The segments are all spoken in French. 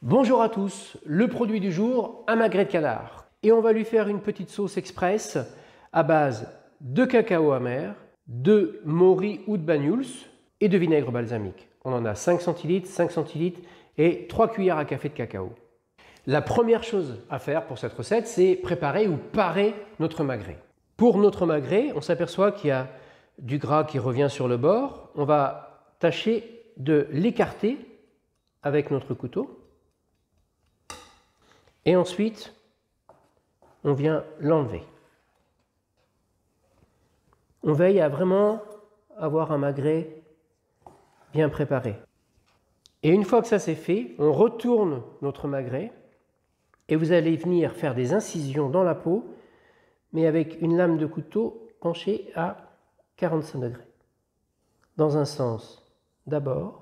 Bonjour à tous, le produit du jour, un magret de canard. Et on va lui faire une petite sauce express à base de cacao amer, de mori ou de banyuls et de vinaigre balsamique. On en a 5 centilitres, 5 centilitres et 3 cuillères à café de cacao. La première chose à faire pour cette recette, c'est préparer ou parer notre magret. Pour notre magret, on s'aperçoit qu'il y a du gras qui revient sur le bord. On va tâcher de l'écarter avec notre couteau. Et ensuite, on vient l'enlever. On veille à vraiment avoir un magret bien préparé. Et une fois que ça c'est fait, on retourne notre magret et vous allez venir faire des incisions dans la peau, mais avec une lame de couteau penchée à 45 degrés. Dans un sens d'abord,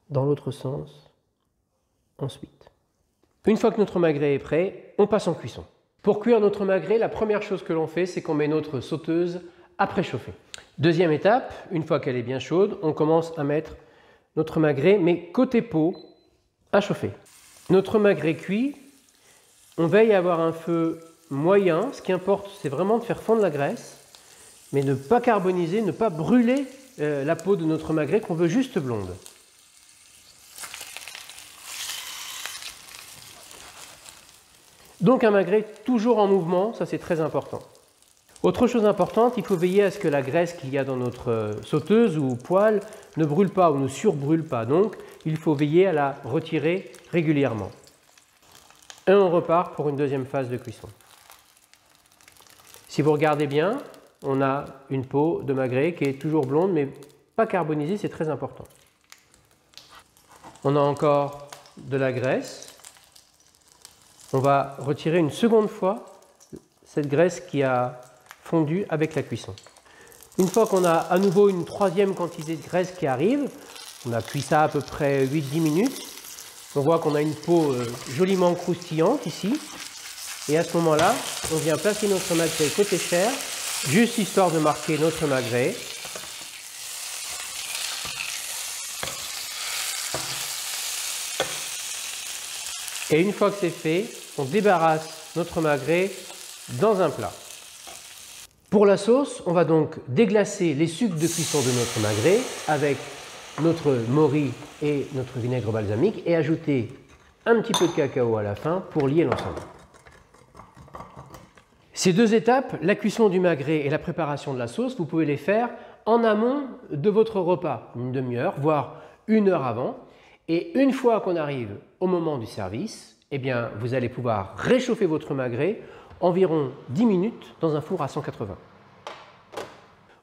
dans l'autre sens ensuite. Une fois que notre magret est prêt, on passe en cuisson. Pour cuire notre magret, la première chose que l'on fait, c'est qu'on met notre sauteuse à préchauffer. Deuxième étape, une fois qu'elle est bien chaude, on commence à mettre notre magret, mais côté peau, à chauffer. Notre magret cuit, on veille à avoir un feu moyen. Ce qui importe, c'est vraiment de faire fondre la graisse, mais ne pas carboniser, ne pas brûler la peau de notre magret qu'on veut juste blonde. Donc un magret toujours en mouvement, ça c'est très important. Autre chose importante, il faut veiller à ce que la graisse qu'il y a dans notre sauteuse ou poêle ne brûle pas ou ne surbrûle pas. Donc il faut veiller à la retirer régulièrement. Et on repart pour une deuxième phase de cuisson. Si vous regardez bien, on a une peau de magret qui est toujours blonde mais pas carbonisée, c'est très important. On a encore de la graisse. On va retirer une seconde fois cette graisse qui a fondu avec la cuisson. Une fois qu'on a à nouveau une troisième quantité de graisse qui arrive, on a cuit ça à peu près 8-10 minutes, on voit qu'on a une peau joliment croustillante ici. Et à ce moment-là, on vient placer notre magret côté chair, juste histoire de marquer notre magret. Et une fois que c'est fait, on débarrasse notre magret dans un plat. Pour la sauce, on va donc déglacer les sucs de cuisson de notre magret avec notre mori et notre vinaigre balsamique et ajouter un petit peu de cacao à la fin pour lier l'ensemble. Ces deux étapes, la cuisson du magret et la préparation de la sauce, vous pouvez les faire en amont de votre repas, une demi-heure, voire une heure avant. Et une fois qu'on arrive au moment du service, eh bien, vous allez pouvoir réchauffer votre magret environ 10 minutes dans un four à 180.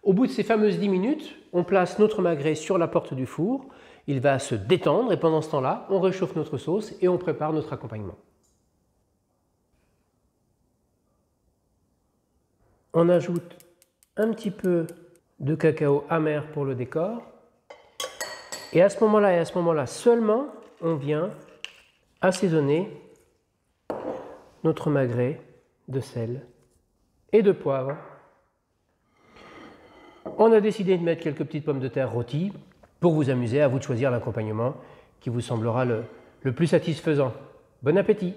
Au bout de ces fameuses 10 minutes, on place notre magret sur la porte du four, il va se détendre et pendant ce temps-là, on réchauffe notre sauce et on prépare notre accompagnement. On ajoute un petit peu de cacao amer pour le décor. Et à ce moment-là seulement, on vient assaisonner notre magret de sel et de poivre. On a décidé de mettre quelques petites pommes de terre rôties pour vous amuser, à vous de choisir l'accompagnement qui vous semblera le plus satisfaisant. Bon appétit!